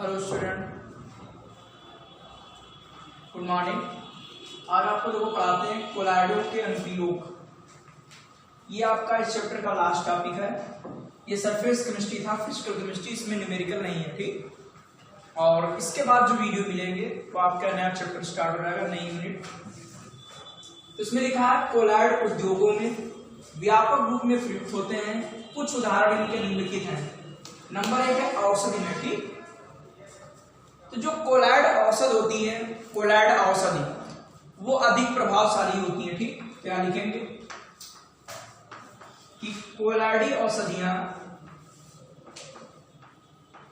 Hello student, good morning. आज आपको देखो पढ़ाते हैं कोलाइडों के अनुप्रयोग। ये आपका इस चैप्टर का लास्ट टॉपिक है। ये सरफेस केमिस्ट्री था, फिजिकल केमिस्ट्री, इसमें न्यूमेरिकल नहीं है, ठीक। और इसके बाद जो वीडियो मिलेंगे तो आपका नया चैप्टर स्टार्ट हो जाएगा, नई यूनिट। तो इसमें लिखा है कोलाइड उद्योगों में व्यापक रूप में प्रयुक्त होते हैं, कुछ उदाहरण इनके निम्नलिखित हैं। नंबर 1 है औषधि में, ठीक। तो जो कोलाइड औषध होती है, कोलाइड औषधि, वो अधिक प्रभावशाली होती है, ठीक। क्या लिखेंगे कि कोलाइडी औषधियां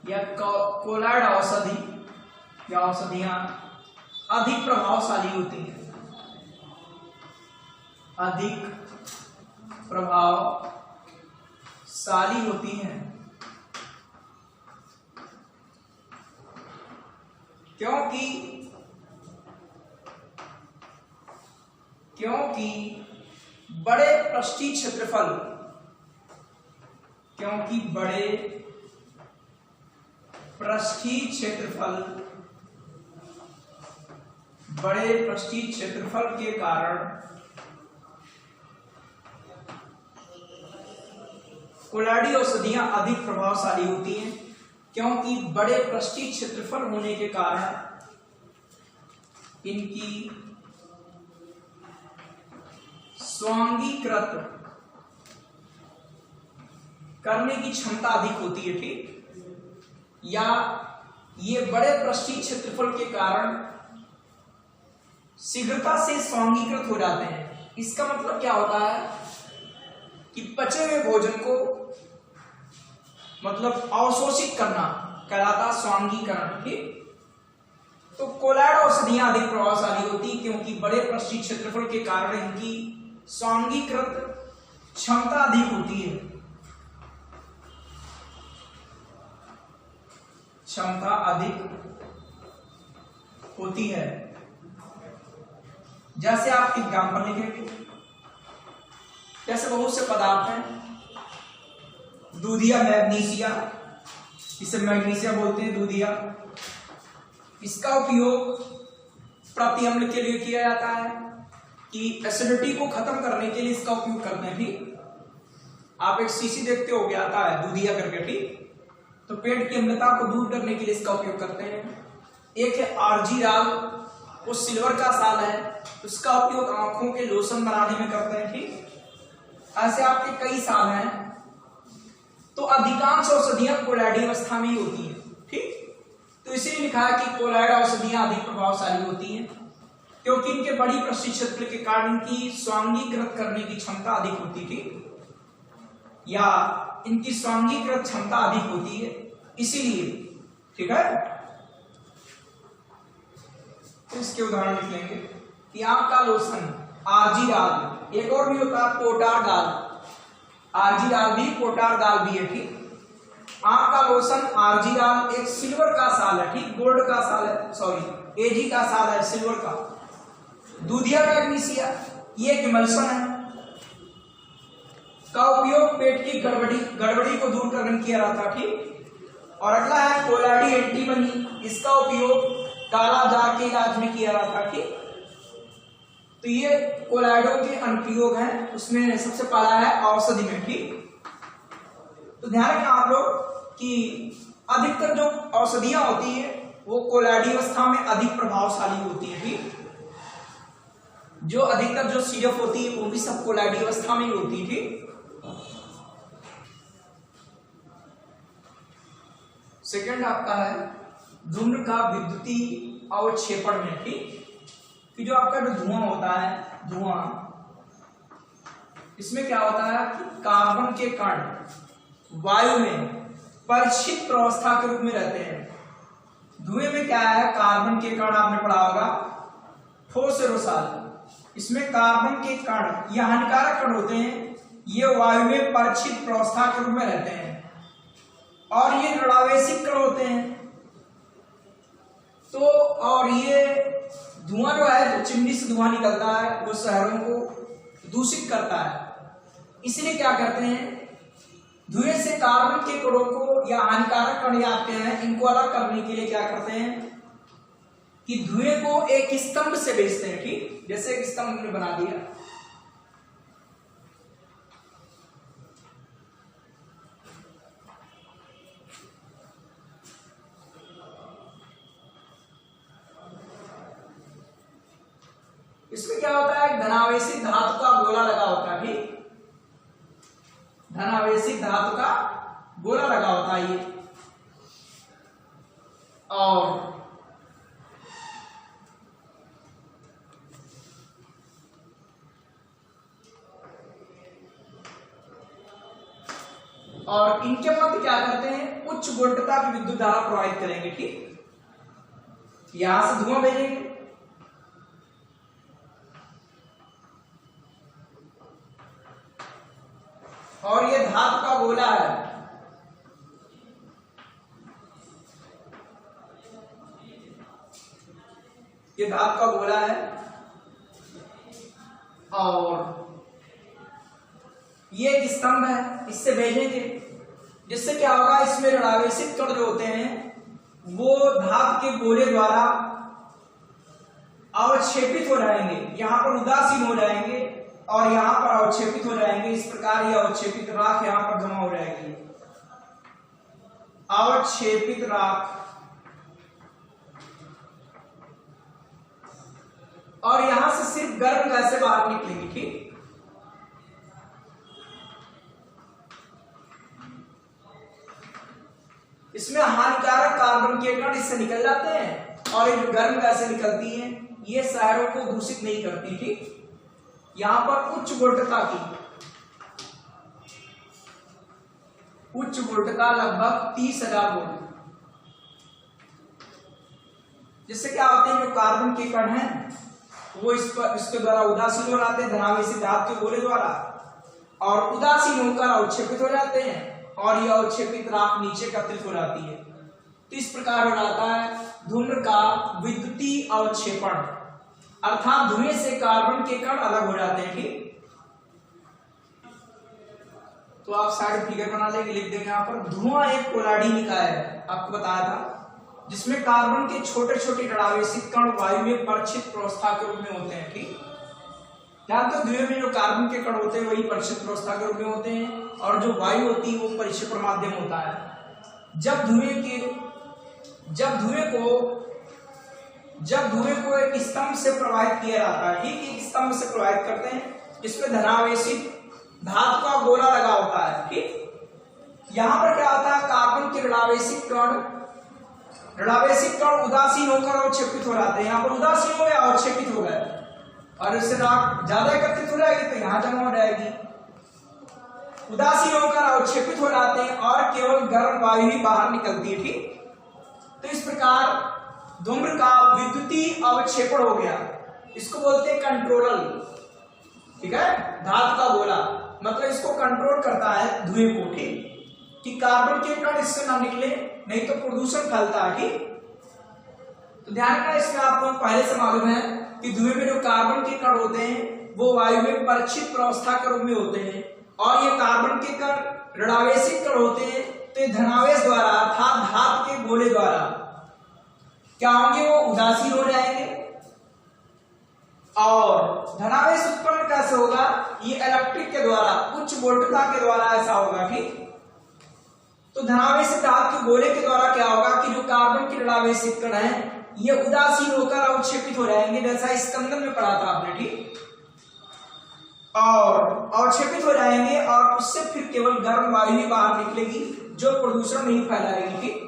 या कोलाइड औषधि या औषधियां अधिक प्रभावशाली होती हैं, अधिक प्रभावशाली होती हैं। क्योंकि बड़े पृष्ठीय क्षेत्रफल, बड़े पृष्ठीय क्षेत्रफल के कारण कोलाइडी औषधियां अधिक प्रभावशाली होती हैं। क्योंकि बड़े पृष्ठीय क्षेत्रफल होने के कारण इनकी स्वांगीकृत करने की क्षमता अधिक होती है, ठीक। या ये बड़े पृष्ठीय क्षेत्रफल के कारण शीघ्रता से स्वांगीकृत हो जाते हैं। इसका मतलब क्या होता है कि पचे हुए भोजन को मतलब अवशोषित करना कहलाता स्वांगीकरण, ठीक। तो कोलाइड औषधियां अधिक प्रभावशाली होती क्योंकि बड़े पृष्ठीय क्षेत्रफल के कारण इनकी स्वांगीकृत क्षमता अधिक होती है, क्षमता अधिक होती है। जैसे आप एग्जाम्पल लिखेंगे, जैसे बहुत से पदार्थ हैं, दूधिया मैग्नीशिया, इसे मैग्नीशिया बोलते हैं, दूधिया। इसका उपयोग प्रतिअम्ल के लिए किया जाता है कि एसिडिटी को खत्म करने के लिए इसका उपयोग करते हैं, ठीक। आप एक शीशी देखते हो, गया आता है दूधिया करके, ठीक। तो पेट की अम्लता को दूर करने के लिए इसका उपयोग करते हैं। एक है आर्जीराल, वो सिल्वर का साल है, उसका उपयोग आंखों के लोशन बनाने में करते हैं, ठीक। ऐसे आपके कई साल हैं। तो अधिकांश औषधियां कोलाइडी अवस्था में ही होती हैं, ठीक। तो इसीलिए लिखा है कि कोलाइड औषधियां अधिक प्रभावशाली होती हैं क्योंकि इनके बड़ी पृष्ठीय क्षेत्र के कारण इनकी स्वांगीकृत करने की क्षमता अधिक होती थी, या इनकी स्वांगीकृत क्षमता अधिक होती है, इसीलिए, ठीक है। तो इसके उदाहरण लिख लेंगे कि आंख का लोशन आर्जीराल, एक और भी होता है पोटार दाल, आर्जीराल भी पोटार दाल भी है, ठीक। आंख का लोशन आर्जीराल एक सिल्वर का साल है, ठीक, गोल्ड का साल है, सॉरी एजी का साल है, सिल्वर का। दूधिया मैग्नीशिया ये एक इमल्शन है, का उपयोग पेट की गड़बड़ी को दूर करने में किया जाता है, ठीक। और अगला है कोलाइडी एंटीमनी, इसका उपयोग काला जार के इलाज में किया जाता है, ठीक। तो ये कोलाइडों के अनुप्रयोग हैं, उसमें सबसे पहला है औषधि में, ठीक। तो ध्यान रखना आप लोग कि अधिकतर जो औषधियां होती है वो कोलाइडी अवस्था में अधिक प्रभावशाली होती है, ठीक। जो अधिकतर जो सिरप होती है वो भी सब कोलाइडी अवस्था में ही होती है, ठीक। सेकंड आपका है धूम्र का विद्युतीय अवक्षेपण में, ठीक। कि जो आपका जो धुआं होता है, धुआं, इसमें क्या होता है कि कार्बन के कण वायु में परिचित प्रावस्था के रूप में रहते हैं। धुएं में क्या है, कार्बन के कण, आपने पढ़ा होगा ठोस एरोसॉल, इसमें कार्बन के कण या हानिकारक कण होते हैं, ये वायु में परिचित प्रावस्था के रूप में रहते हैं और ये ऋणावेशिक कण होते हैं। तो और ये धुआं जो है, जो चिमनी से धुआं निकलता है, वो शहरों को दूषित करता है। इसलिए क्या करते हैं धुएं से कार्बन के कणों को या हानिकारक कण आते हैं, इनको अलग करने के लिए क्या करते हैं कि धुएं को एक स्तंभ से भेजते हैं। ठीक, जैसे एक स्तंभ हमने बना दिया, इसमें क्या होता है, धनावेशित धातु का गोला लगा होता है। ठीक, धनावेशित धातु का गोला लगा होता है ये, और इनके मध्य क्या करते हैं, उच्च वोल्टता की विद्युत धारा प्रवाहित करेंगे। ठीक, यहां से धुआं भेजेंगे और ये धातु का गोला है, ये धातु का गोला है और ये एक स्तंभ है, इससे भेजेंगे, जिससे क्या होगा, इसमें ऋणावेशित कण जो होते हैं वो धातु के गोले द्वारा अवक्षेपित हो जाएंगे, यहां पर उदासीन हो जाएंगे और यहां पर अवक्षेपित हो जाएंगे। इस प्रकार ये अवक्षेपित राख यहां पर जमा हो जाएगी, अवक्षेपित राख, और यहां से सिर्फ गर्म गैसें बाहर निकलेंगी। ठीक, इसमें हानिकारक कार्बन के कण इससे निकल जाते हैं और एक गर्म गैसें निकलती हैं, ये शहरों को दूषित नहीं करती। ठीक, यहां पर उच्च वोल्टता की, उच्च वोल्टता लगभग 30,000 वोल्ट, जिससे क्या होते हैं, जो कार्बन के कण हैं वो इसके द्वारा उदासीन हो जाते हैं, धनावेशित धातु के गोले द्वारा, और उदासीन होकर अवक्षेपित हो जाते हैं और यह अवक्षेपित राख नीचे एकत्रित हो जाती है। तो इस प्रकार हो जाता है धूम्र का विद्युतीय अवक्षेपण, अर्थात धुएं से कार्बन के कण अलग हो जाते हैं। ठीक, तो आप साइड फिगर बना लेंगे, लिख देंगे यहाँ पर, धुआं एक कोलाडी निकाय है, आपको बताया था, जिसमें कार्बन के छोटे छोटे ऋणावेशित कण वायु में परिक्षित प्रावस्था के रूप में होते हैं। ठीक, ध्यान दो, धुएं में जो कार्बन के कण होते हैं वही परिक्षित प्रावस्था के रूप में होते हैं और जो वायु होती है वो परिक्षेपण माध्यम होता है। जब धुएं को एक स्तंभ से प्रवाहित किया जाता है, ठीक, एक स्तंभ से प्रवाहित करते हैं जिसमें धनावेशित धातु का गोला लगा होता है। ठीक, यहां पर क्या होता है, कार्बन के ऋणावेशित कण उदासीन होकर अवक्षेपित हो जाते हैं, यहाँ पर उदासीन हो या अवक्षेपित हो गए और इससे राख ज्यादा एकत्रित हो जाएगी तो यहां जमा हो जाएगी, उदासीन होकर अवक्षेपित हो जाते हैं और केवल गर्म वायु ही बाहर निकलती है। ठीक, तो इस प्रकार धूम्र का विद्युतीय अवक्षेपण हो गया, इसको बोलते हैं कंट्रोलर। ठीक है, धातु का गोला, मतलब इसको कंट्रोल करता है धुएं को। ठीक, कि कार्बन के कण इससे ना निकले, नहीं तो प्रदूषण फैलता है। ठीक, तो ध्यान रखना, इसमें आपको पहले से मालूम है कि धुएं में जो कार्बन के कण होते हैं वो वायु में परिक्षित प्रावस्था के रूप में होते हैं और ये कार्बन के कण ऋणावेशित कण होते हैं, तो धनावेश द्वारा अर्थात धातु के गोले द्वारा क्या होंगे, वो उदासीन हो जाएंगे। और धनावेश उत्पन्न कैसे होगा, ये इलेक्ट्रिक के द्वारा, उच्च वोल्टता के द्वारा ऐसा होगा। ठीक, तो धनावेशित धातु के गोले के द्वारा क्या होगा कि जो कार्बन के ऋणावेशित कण है ये उदासीन होकर अवक्षेपित हो जाएंगे, जैसा स्कंदन में पढ़ा था आपने। ठीक, और अवक्षेपित हो जाएंगे और उससे फिर केवल गर्म वायु ही बाहर निकलेगी जो प्रदूषण नहीं फैलाएगी। ठीक,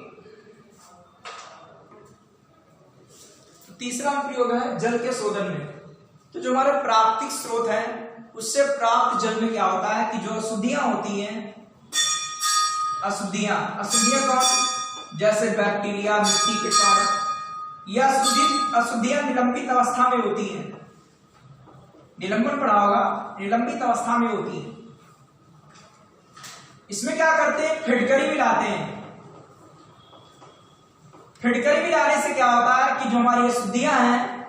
तीसरा प्रयोग है जल के शोधन में। तो जो हमारे प्राकृतिक स्रोत है उससे प्राप्त जल में क्या होता है कि जो अशुद्धियां होती हैं, अशुद्धियां कौन, जैसे बैक्टीरिया, मिट्टी के कण, या अशुद्धियां निलंबित अवस्था में होती हैं, निलंबन पढ़ा होगा, निलंबित अवस्था में होती है। इसमें क्या करते हैं, फिटकरी मिलाते हैं। फिटकरी मिलाने से क्या होता है कि जो हमारी अशुद्धियां हैं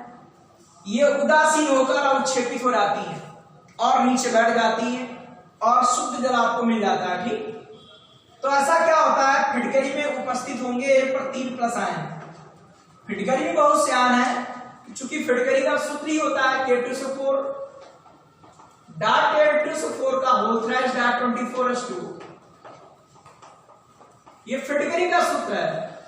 ये उदासीन होकर अवक्षेपित हो जाती हैं और नीचे बैठ जाती हैं और शुद्ध जल आपको मिल जाता है। ठीक, तो ऐसा क्या होता है, फिटकरी में उपस्थित होंगे Al पर 3 प्लस आयन। फिटकरी में बहुत से आयन है, चूंकि फिटकरी का सूत्र ही होता है K2SO4 डॉट K2SO4 का होल थ्राइस डॉट 24s2। ये फिटकरी का सूत्र है।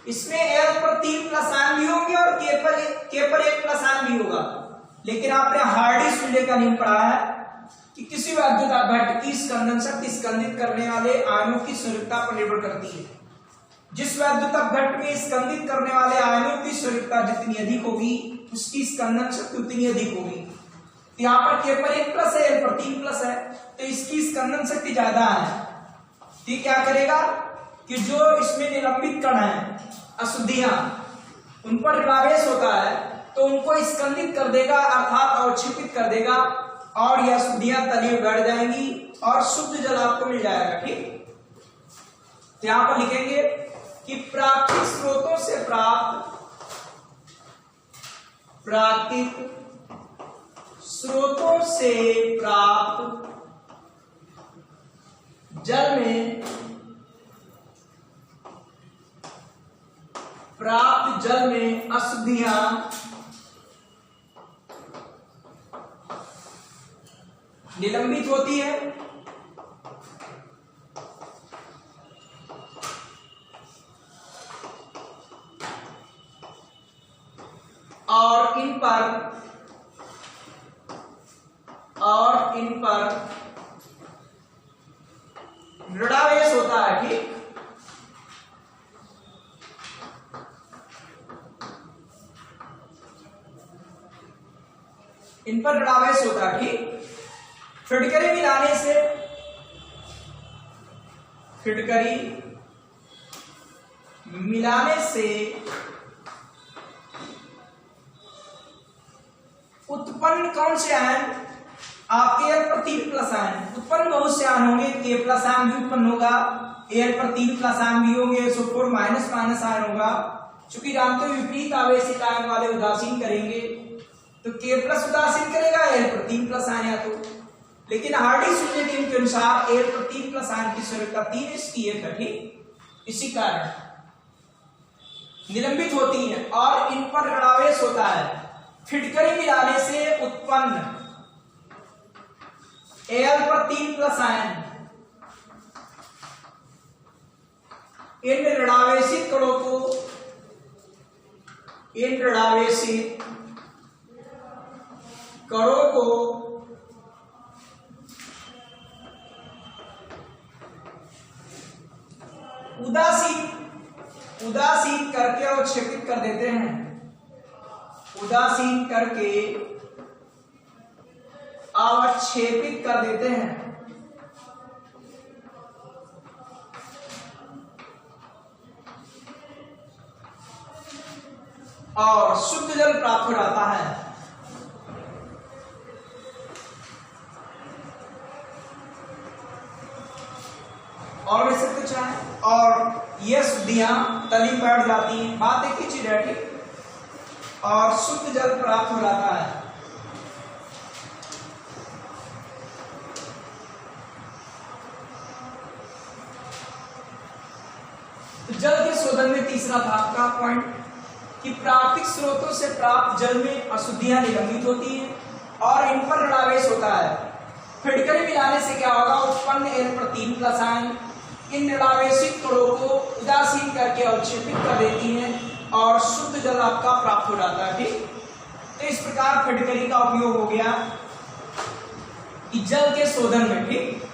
इसमें Al पर 3 प्लस आयन भी होंगे और K पर 1 प्लस आयन भी होगा। लेकिन आपने हार्डी-सुले का नियम पढ़ा है कि किसी वैद्युत अपघट्ट की स्कंदन शक्ति स्कंदित करने वाले आयनों की संयोजकता पर निर्भर करती है। जिस वैद्युत अपघट्ट में स्कंदित करने वाले आयनों की संयोजकता जितनी अधिक होगी उसकी स्कंदन शक्ति उतनी अधिक होगी। तो यहाँ पर K पर 1 प्लस है, L पर 3 प्लस है, तो इसकी स्कंदन शक्ति ज्यादा है। तो क्या करेगा कि जो इसमें निलंबित कण है, अशुद्धियां, उन पर ऋणावेश होता है तो उनको स्कंदित कर देगा अर्थात अवक्षेपित कर देगा और यह अशुद्धियां तलीय बढ़ जाएंगी और शुद्ध जल आपको मिल जाएगा। ठीक, तो यहां पर लिखेंगे कि प्राकृतिक स्रोतों से प्राप्त जल में अशुद्धियां निलंबित होती है और इन पर ऋणावेश होता है। ठीक, इन पर ऋणावेश होता है। ठीक, फिटकरी मिलाने से उत्पन्न कौन से आयन, आपके Al पर 3 प्लस आयन उत्पन्न बहुत से आयन होंगे। K प्लस आयन भी उत्पन्न होगा, Al पर 3 प्लस आयन भी होंगे, SO4 माइनस माइनस आयन होगा। चूंकि जानते हो विपरीत आवेशित आयन वाले उदासीन करेंगे तो K प्लस उदासीन करेगा, Al पर 3 प्लस आयन या तो। लेकिन हार्डी-सुले नियम के अनुसार Al पर 3 प्लस आयन की संयोजकता 3:1 है। ठीक, इसी कारण निलंबित होती है और इन पर ऋणावेश होता है। फिटकरी मिलाने से उत्पन्न Al पर 3 प्लस आयन इन ऋणावेशित कणों को उदासीन करके अवक्षेपित कर देते हैं। उदासीन करके अवक्षेपित कर देते हैं और शुद्ध जल प्राप्त हो जाता है। और वैसे कुछ है और ये शुद्धियां तली बैठ जाती हैं। बात एक ही चीज है। ठीक, और शुद्ध जल प्राप्त हो जाता है। तो जल के शोधन में तीसरा था आपका पॉइंट कि प्राकृतिक स्रोतों से प्राप्त जल में अशुद्धियां निलंबित होती हैं और इन पर ऋणावेश होता है। फिटकरी मिलाने से क्या होगा, उत्पन्न Al पर 3 प्लस आयन इन ऋणावेशित कणों को उदासीन करके अवक्षेपित कर देती हैं और शुद्ध जल आपका प्राप्त हो जाता है। ठीक, तो इस प्रकार फिटकरी का उपयोग हो गया कि जल के शोधन में। ठीक,